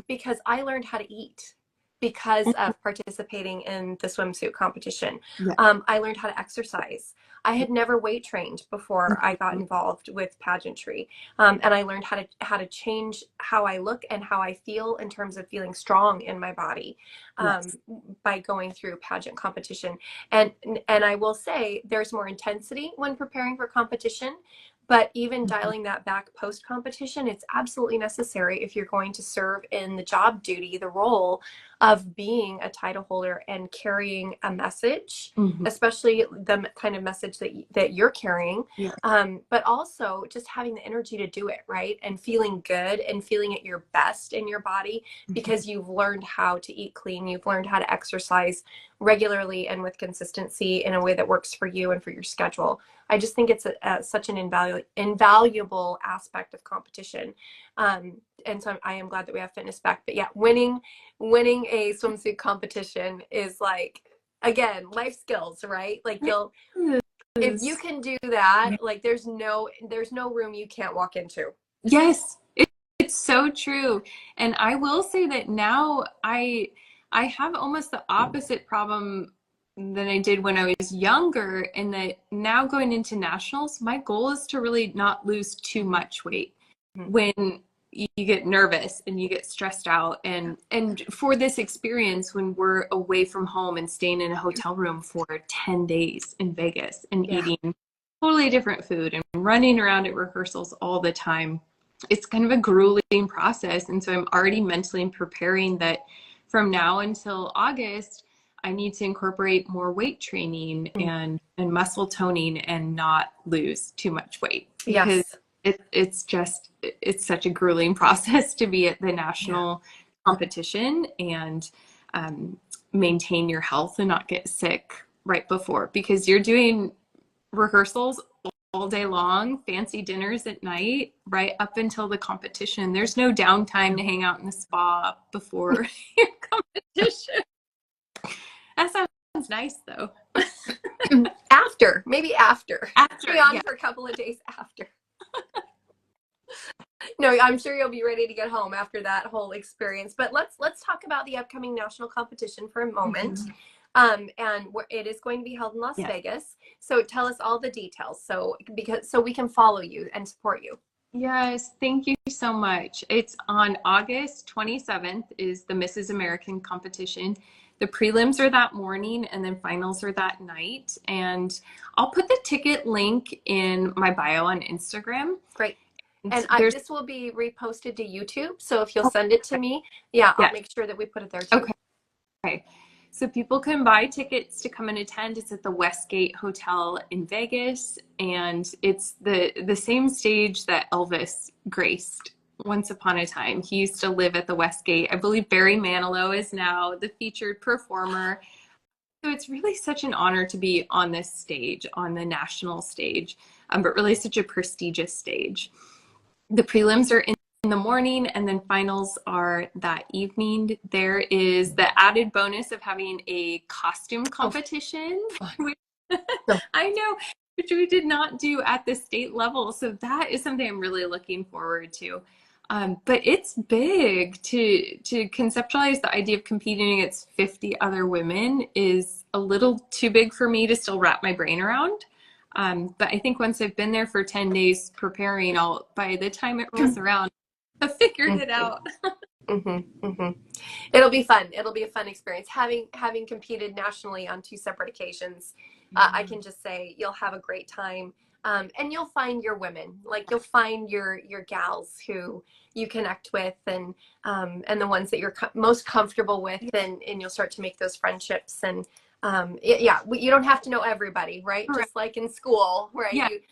Speaker 3: because I learned how to eat because of participating in the swimsuit competition. I learned how to exercise. I had never weight trained before I got involved with pageantry. And I learned how to change how I look and how I feel in terms of feeling strong in my body, by going through pageant competition. And I will say there's more intensity when preparing for competition, But even dialing that back post-competition, it's absolutely necessary if you're going to serve in the job duty, the role of being a title holder and carrying a message, especially the kind of message that you're carrying, but also just having the energy to do it, right? And feeling good and feeling at your best in your body because you've learned how to eat clean, you've learned how to exercise regularly and with consistency in a way that works for you and for your schedule. I just think it's such an invaluable aspect of competition. And so I am glad that we have fitness back. But yeah, winning a swimsuit competition is like, again, life skills, right? Like if you can do that, like there's no room you can't walk into.
Speaker 2: Yes, it's so true. And I will say that now I have almost the opposite problem than I did when I was younger, in that now going into nationals, my goal is to really not lose too much weight. When you get nervous and you get stressed out, and for this experience, when we're away from home and staying in a hotel room for 10 days in Vegas and eating totally different food and running around at rehearsals all the time, it's kind of a grueling process. And so I'm already mentally preparing that from now until August, I need to incorporate more weight training and muscle toning and not lose too much weight, because it's such a grueling process to be at the national competition and maintain your health and not get sick right before, because you're doing rehearsals all day long, fancy dinners at night, right up until the competition. There's no downtime to hang out in the spa before your competition. That sounds nice, though.
Speaker 3: Maybe after. Be on for a couple of days after. No, I'm sure you'll be ready to get home after that whole experience. But let's talk about the upcoming national competition for a moment. And it is going to be held in Las Vegas. So tell us all the details, so we can follow you and support you.
Speaker 2: Yes, thank you so much. It's on August 27th is the Mrs. American competition. The prelims are that morning and then finals are that night. And I'll put the ticket link in my bio on Instagram.
Speaker 3: Great. And this will be reposted to YouTube. So if you'll send it to me, I'll make sure that we put it there too.
Speaker 2: Okay. So people can buy tickets to come and attend. It's at the Westgate Hotel in Vegas. And it's the same stage that Elvis graced once upon a time. He used to live at the Westgate. I believe Barry Manilow is now the featured performer. So it's really such an honor to be on this stage, on the national stage, but really such a prestigious stage. The prelims are in the morning and then finals are that evening. There is the added bonus of having a costume competition, which I know, which we did not do at the state level. So that is something I'm really looking forward to. But it's big to conceptualize the idea of competing against 50 other women is a little too big for me to still wrap my brain around. But I think once I've been there for 10 days preparing, by the time it rolls around, I've figured it out.
Speaker 3: It'll be fun. It'll be a fun experience. Having competed nationally on 2 separate occasions, I can just say you'll have a great time. And you'll find your women, like you'll find your gals who you connect with, and the ones that you're most comfortable with, and you'll start to make those friendships. And you don't have to know everybody, right? Just like in school, right?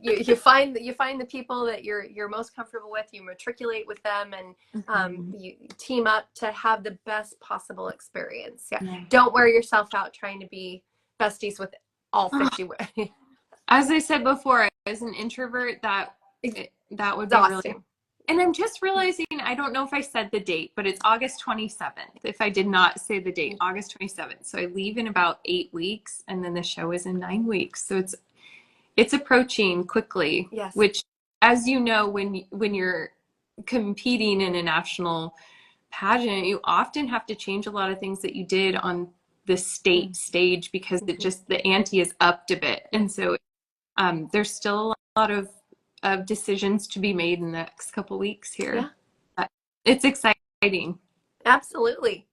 Speaker 3: You find the people that you're most comfortable with, you matriculate with them, and you team up to have the best possible experience. Don't wear yourself out trying to be besties with all 50 women.
Speaker 2: As I said before, as an introvert, that would be really. And I'm just realizing, I don't know if I said the date, but it's August 27th. If I did not say the date, August 27th. So I leave in about 8 weeks, and then the show is in 9 weeks. So it's approaching quickly.
Speaker 3: Yes.
Speaker 2: Which, as you know, when you're competing in a national pageant, you often have to change a lot of things that you did on the state stage, because the ante is upped a bit. And so there's still a lot of decisions to be made in the next couple weeks here. It's exciting.
Speaker 3: Absolutely.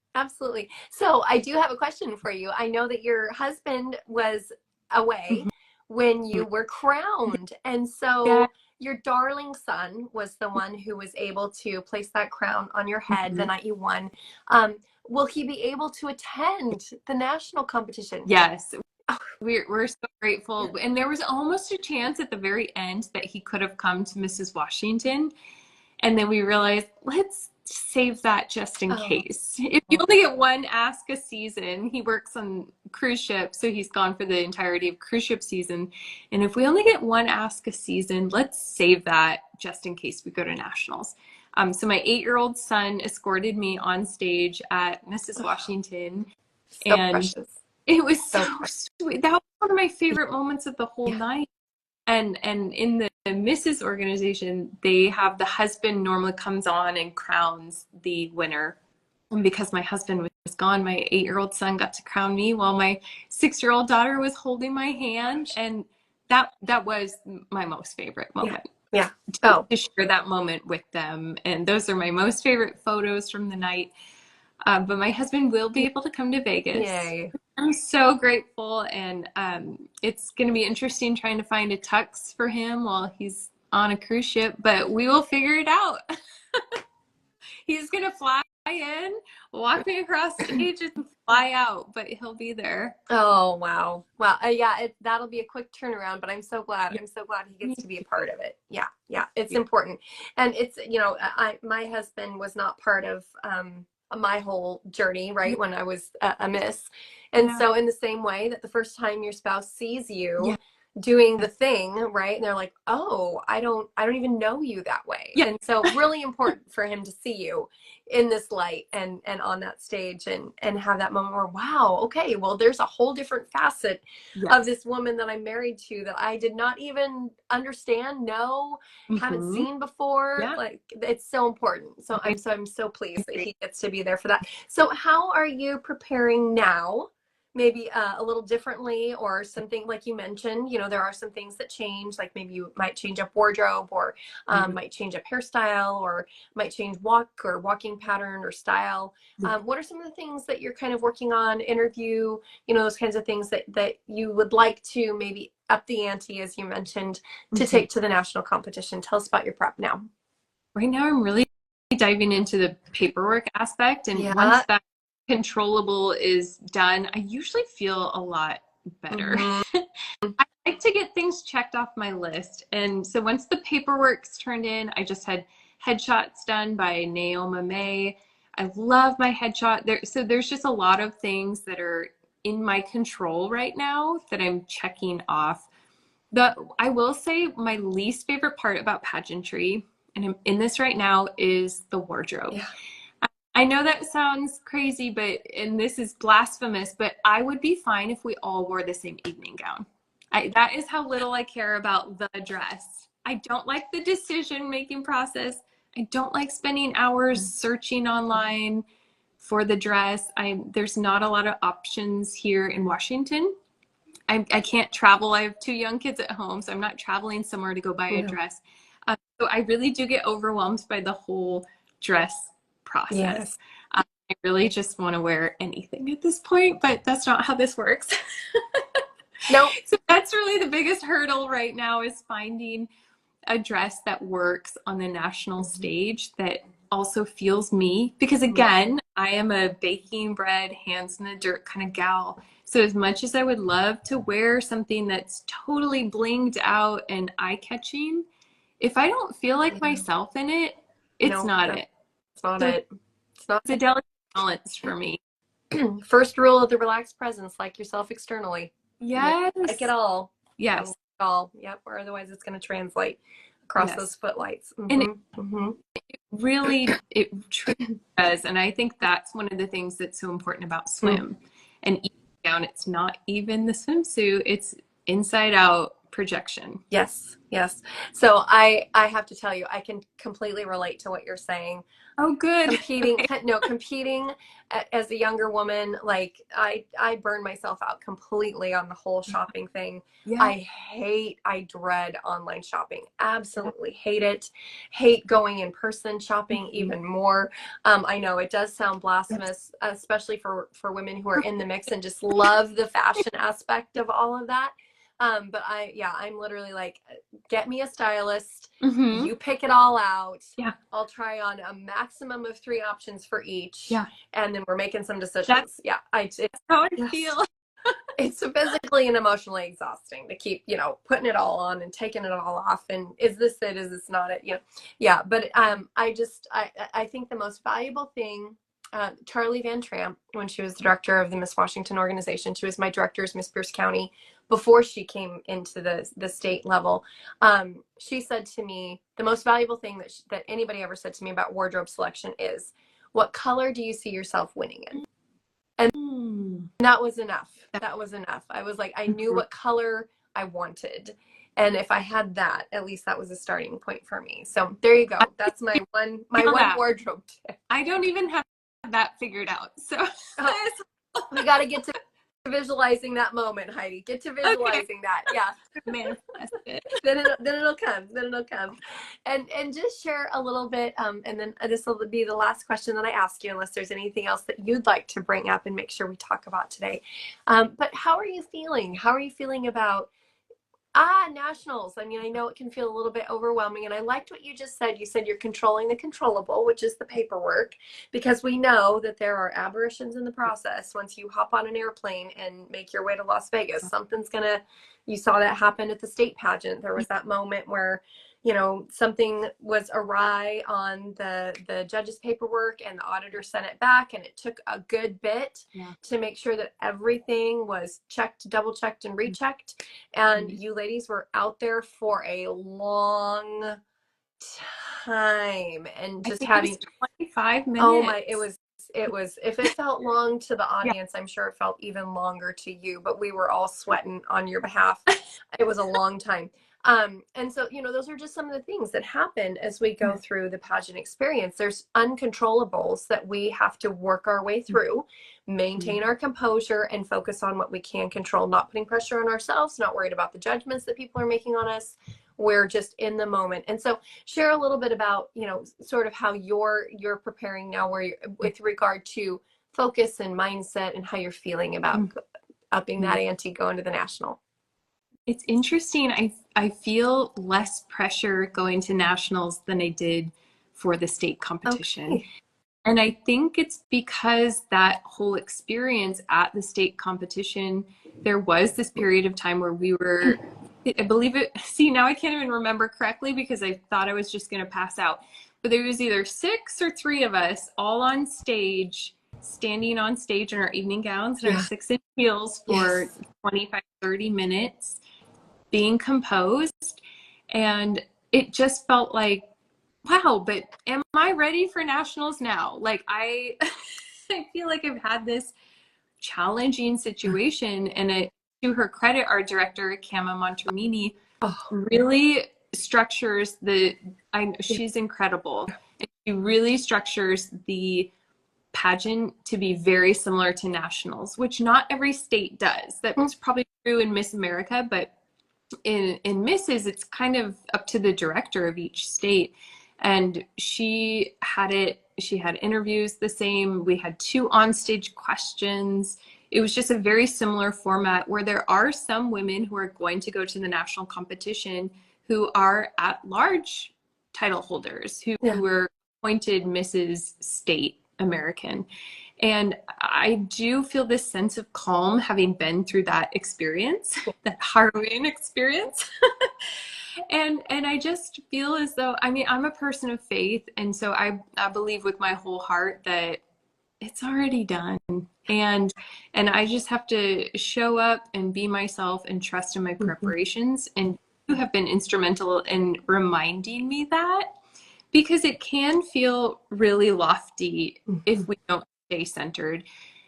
Speaker 3: So I do have a question for you. I know that your husband was away. when you were crowned. And
Speaker 2: Yeah.
Speaker 3: so your darling son was the one who was able to place that crown on your head the night you won. Will he be able to attend the national competition?
Speaker 2: Yes. We're so grateful. And there was almost a chance at the very end that he could have come to Mrs. Washington. And then we realized, let's save that just in case. If you only get one ask a season, he works on cruise ships, so he's gone for the entirety of cruise ship season. And if we only get one ask a season, let's save that just in case we go to nationals. So my 8-year-old son escorted me on stage at Mrs. Washington.
Speaker 3: So
Speaker 2: And
Speaker 3: precious.
Speaker 2: it was so sweet. That was one of my favorite moments of the whole night. And in the Mrs. organization, they have the husband normally comes on and crowns the winner. And because my husband was gone, my 8-year-old son got to crown me while my 6-year-old daughter was holding my hand. And that was my most favorite moment.
Speaker 3: Yeah.
Speaker 2: To share that moment with them. And those are my most favorite photos from the night. But my husband will be able to come to Vegas.
Speaker 3: Yay.
Speaker 2: I'm so grateful, and it's going to be interesting trying to find a tux for him while he's on a cruise ship, but we will figure it out. He's going to fly in, walk me across stage, and fly out, but he'll be there.
Speaker 3: Oh, wow. Wow. Yeah, that'll be a quick turnaround, but I'm so glad. I'm so glad he gets to be a part of it. Yeah. Yeah. It's important. And it's, my husband was not part of, my whole journey, right, when I was a miss. And so in the same way that the first time your spouse sees you doing the thing, right, and they're like, oh, I don't even know you that way. And so really important for him to see you in this light and on that stage and have that moment where, wow, okay, well, there's a whole different facet of this woman that I'm married to that I did not even understand, know, haven't seen before. Like, it's so important. So I'm so pleased that he gets to be there for that. So how are you preparing now? Maybe a little differently, or something like you mentioned, there are some things that change, like maybe you might change up wardrobe, or might change up hairstyle, or might change walking pattern or style. What are some of the things that you're kind of working on, interview, those kinds of things that you would like to maybe up the ante, as you mentioned, to take to the national competition? Tell us about your prep now.
Speaker 2: Right now, I'm really diving into the paperwork aspect, and once that controllable is done, I usually feel a lot better. I like to get things checked off my list. And so once the paperwork's turned in, I just had headshots done by Naoma May. I love my headshot. So there's just a lot of things that are in my control right now that I'm checking off. I will say my least favorite part about pageantry, and I'm in this right now, is the wardrobe. I know that sounds crazy, and this is blasphemous, but I would be fine if we all wore the same evening gown. That is how little I care about the dress. I don't like the decision-making process. I don't like spending hours searching online for the dress. There's not a lot of options here in Washington. I can't travel. I have 2 young kids at home, so I'm not traveling somewhere to go buy a dress. So I really do get overwhelmed by the whole dress process. I really just want to wear anything at this point, but that's not how this works.
Speaker 3: No.
Speaker 2: So that's really the biggest hurdle right now, is finding a dress that works on the national stage that also feels me. Because again, I am a baking bread, hands in the dirt kind of gal. So as much as I would love to wear something that's totally blinged out and eye-catching, if I don't feel like myself in it, it's not it.
Speaker 3: It's not it.
Speaker 2: It's a delicate balance for me.
Speaker 3: First rule of the relaxed presence: like yourself externally.
Speaker 2: Yes.
Speaker 3: Like it all.
Speaker 2: Yes.
Speaker 3: Like it all. Yep. Or otherwise it's going to translate across those footlights.
Speaker 2: And it truly does. And I think that's one of the things that's so important about swim. And even down, it's not even the swimsuit, it's inside out projection.
Speaker 3: Yes. So I have to tell you, I can completely relate to what you're saying.
Speaker 2: Oh, good.
Speaker 3: Competing as a younger woman, like I burn myself out completely on the whole shopping thing. I dread online shopping. Absolutely hate it. Hate going in person shopping even more. I know it does sound blasphemous, especially for women who are in the mix and just love the fashion aspect of all of that. But I'm literally like, get me a stylist.
Speaker 2: Mm-hmm.
Speaker 3: You pick it all out.
Speaker 2: Yeah.
Speaker 3: I'll try on a maximum of 3 options for each.
Speaker 2: Yeah.
Speaker 3: And then we're making some decisions.
Speaker 2: That's
Speaker 3: It's
Speaker 2: how I
Speaker 3: yes.
Speaker 2: feel.
Speaker 3: It's physically and emotionally exhausting to keep, putting it all on and taking it all off. And is this it? Is this not it? Yeah. But I think the most valuable thing, Charlie Van Tramp, when she was the director of the Miss Washington organization, she was my director as Miss Pierce County before she came into the state level. She said to me, the most valuable thing that anybody ever said to me about wardrobe selection is, what color do you see yourself winning in? And that was enough. That was enough. I was like, I knew what color I wanted. And if I had that, at least that was a starting point for me. So there you go. That's my one wardrobe tip.
Speaker 2: I don't even have that figured out. So
Speaker 3: we got to get to visualizing that moment, Heidi. Get to visualizing that. Yeah.
Speaker 2: Manifest it.
Speaker 3: Then it'll come. And just share a little bit, and then this will be the last question that I ask you, unless there's anything else that you'd like to bring up and make sure we talk about today. But how are you feeling? How are you feeling about nationals? I mean, I know it can feel a little bit overwhelming, and I liked what you just said. You said you're controlling the controllable, which is the paperwork, because we know that there are aberrations in the process. Once you hop on an airplane and make your way to Las Vegas, you saw that happen at the state pageant. There was that moment where, something was awry on the judge's paperwork, and the auditor sent it back, and it took a good bit to make sure that everything was checked, double checked, and rechecked. And you ladies were out there for a long time, and just having
Speaker 2: 25 minutes.
Speaker 3: Oh my, it was, if it felt long to the audience, I'm sure it felt even longer to you, but we were all sweating on your behalf. It was a long time. And so, those are just some of the things that happen as we go through the pageant experience. There's uncontrollables that we have to work our way through, maintain our composure, and focus on what we can control, not putting pressure on ourselves, not worried about the judgments that people are making on us. We're just in the moment. And so share a little bit about, sort of how you're preparing now, with regard to focus and mindset, and how you're feeling about upping that ante going to the national.
Speaker 2: It's interesting. I feel less pressure going to nationals than I did for the state competition. Okay. And I think it's because that whole experience at the state competition, there was this period of time where we were, I believe it, now I can't even remember correctly because I thought I was just going to pass out. But there was either 6 or 3 of us all on stage, standing on stage in our evening gowns and our 6-inch heels for 25, 30 minutes, being composed. And it just felt like, wow, but am I ready for nationals now? Like I feel like I've had this challenging situation, and to her credit, our director, Kama Montermini, really structures she's incredible. And she really structures the pageant to be very similar to nationals, which not every state does. That's probably true in Miss America, but in Mrs., it's kind of up to the director of each state. And she had interviews the same. We had 2 onstage questions. It was just a very similar format, where there are some women who are going to go to the national competition who are at-large title holders, who were appointed Mrs. State American. And I do feel this sense of calm having been through that experience, that harrowing experience. And I just feel as though, I'm a person of faith. And so I believe with my whole heart that it's already done. And I just have to show up and be myself and trust in my preparations. And you have been instrumental in reminding me that, because it can feel really lofty if we don't stay centered.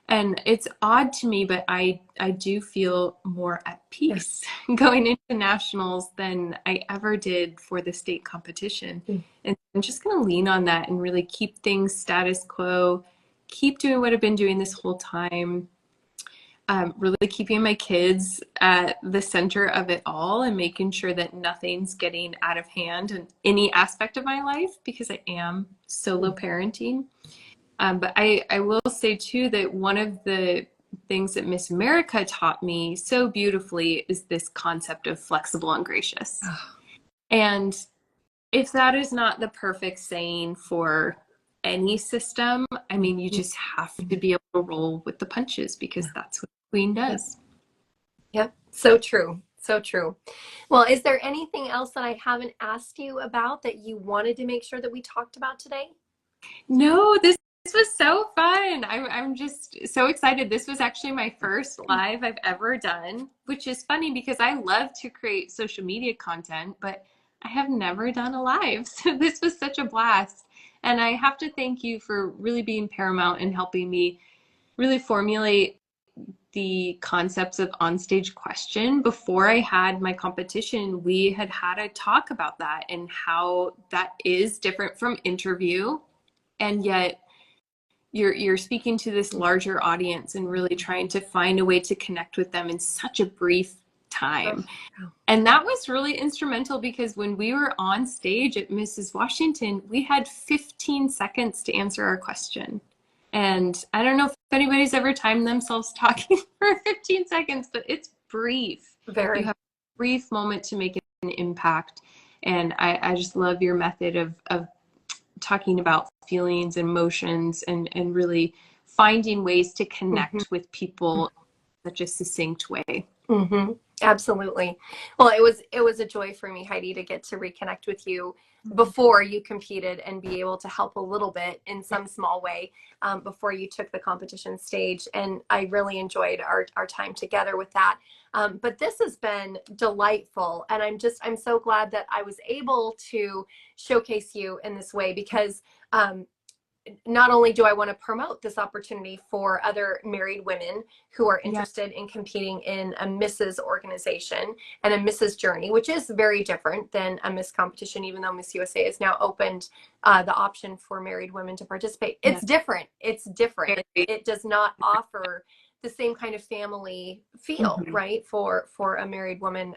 Speaker 2: And it's odd to me, but I do feel more at peace going into nationals than I ever did for the state competition. And I'm just going to lean on that and really keep things status quo, keep doing what I've been doing this whole time, really keeping my kids at the center of it all, and making sure that nothing's getting out of hand in any aspect of my life, because I am solo parenting. But I will say too that one of the things that Miss America taught me so beautifully is this concept of flexible and gracious. And if that is not the perfect saying for any system, I mean, you just have to be able to roll with the punches, because that's what the queen does.
Speaker 3: Yep. So true. So true. Well, is there anything else that I haven't asked you about that you wanted to make sure that we talked about today?
Speaker 2: No, this was so fun. I'm just so excited. This was actually my first live I've ever done, which is funny because I love to create social media content, but I have never done a live. So this was such a blast. And I have to thank you for really being paramount in helping me really formulate the concepts of onstage question. Before I had my competition, we had a talk about that and how that is different from interview. And yet you're speaking to this larger audience and really trying to find a way to connect with them in such a brief time. And that was really instrumental, because when we were on stage at Mrs. Washington, we had 15 seconds to answer our question. And I don't know if anybody's ever timed themselves talking for 15 seconds, but it's brief.
Speaker 3: Very.
Speaker 2: You have a brief moment to make an impact. And I just love your method of talking about feelings and emotions, and really finding ways to connect with people in such a succinct way.
Speaker 3: Absolutely. Well, it was a joy for me, Heidi, to get to reconnect with you before you competed and be able to help a little bit in some small way before you took the competition stage. And I really enjoyed our time together with that. But this has been delightful. And I'm so glad that I was able to showcase you in this way, because not only do I want to promote this opportunity for other married women who are interested in competing in a Mrs. organization and a Mrs. journey, which is very different than a Miss competition, even though Miss USA has now opened the option for married women to participate. It's different. It's different. It does not offer the same kind of family feel, right, for a married woman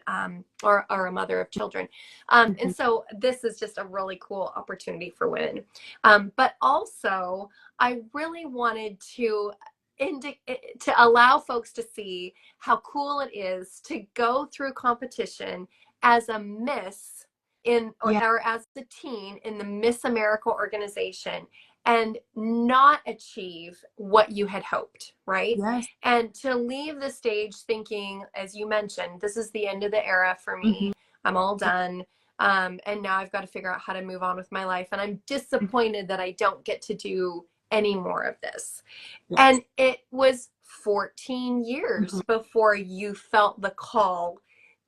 Speaker 3: or a mother of children. And so this is just a really cool opportunity for women. But also, I really wanted to allow folks to see how cool it is to go through competition as a Miss or as a teen in the Miss America organization and not achieve what you had hoped, right?
Speaker 2: Yes.
Speaker 3: And to leave the stage thinking, as you mentioned, this is the end of the era for me. I'm all done. And now I've got to figure out how to move on with my life. And I'm disappointed that I don't get to do any more of this.
Speaker 2: Yes.
Speaker 3: And it was 14 years before you felt the call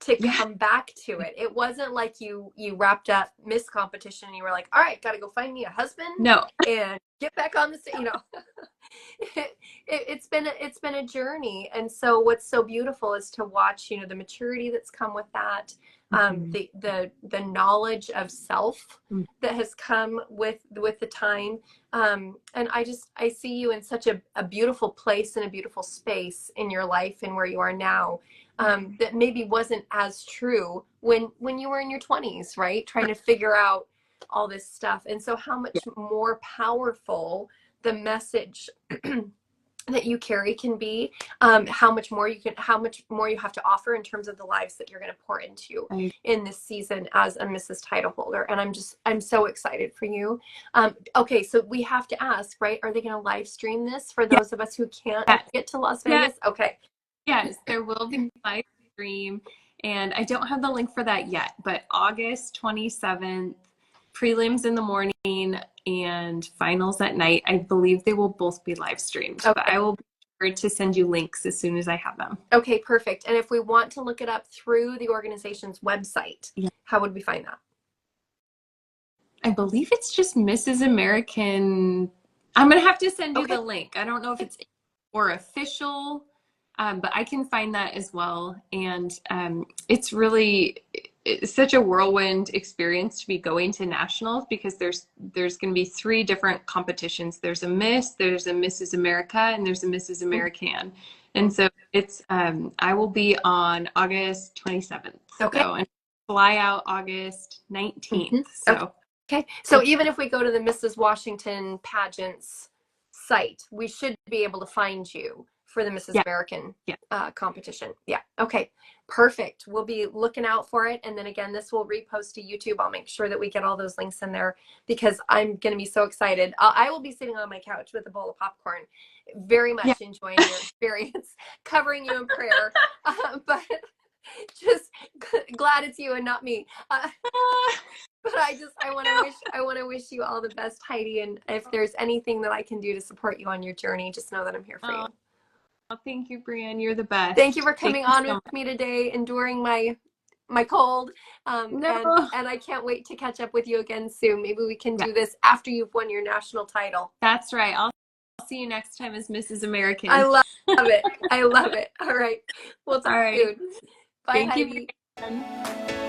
Speaker 3: to come back to it. It wasn't like you wrapped up Miss competition and you were like, all right, got to go find me a husband.
Speaker 2: No.
Speaker 3: And get back on the stage, you know. It's been a journey. And so what's so beautiful is to watch, you know, the maturity that's come with that, the knowledge of self that has come with the time. And I see you in such a beautiful place and a beautiful space in your life and where you are now, that maybe wasn't as true when you were in your 20s, right? Trying to figure out all this stuff. And so how much more powerful the message that you carry can be, how much more you have to offer in terms of the lives that you're going to pour into in this season as a Mrs. title holder. And I'm so excited for you. Okay, so we have to ask, right? Are they going to live stream this for those of us who can't get to Las Vegas? Okay.
Speaker 2: Yes, there will be a live stream, and I don't have the link for that yet, but August 27th, prelims in the morning and finals at night. I believe they will both be live streamed, but I will be sure to send you links as soon as I have them. Okay,
Speaker 3: perfect. And if we want to look it up through the organization's website, how would we find that?
Speaker 2: I believe it's just Mrs. American. I'm going to have to send you the link. I don't know if it's or official, but I can find that as well. And it's such a whirlwind experience to be going to nationals, because there's going to be 3 different competitions. There's a Miss, there's a Mrs. America, and there's a Mrs. American. And so it's I will be on August 27th. So, and fly out August 19th.
Speaker 3: So even if we go to the Mrs. Washington Pageant's site, we should be able to find you for the Mrs.
Speaker 2: Yeah.
Speaker 3: American
Speaker 2: Yeah.
Speaker 3: competition. Yeah. Okay. Perfect. We'll be looking out for it. And then again, this will repost to YouTube. I'll make sure that we get all those links in there because I'm going to be so excited. I will be sitting on my couch with a bowl of popcorn, very much enjoying your experience, covering you in prayer. But just glad it's you and not me. But I want to wish you all the best, Heidi. And if there's anything that I can do to support you on your journey, just know that I'm here for you.
Speaker 2: Oh, thank you, Breann. You're the best.
Speaker 3: Thank you for coming on with me today, enduring my cold. And I can't wait to catch up with you again soon. Maybe we can do this after you've won your national title.
Speaker 2: That's right. I'll see you next time as Mrs. American.
Speaker 3: I love it. I love it. All right. We'll talk soon. Bye,
Speaker 2: Thank
Speaker 3: Heidi.
Speaker 2: you, Breann.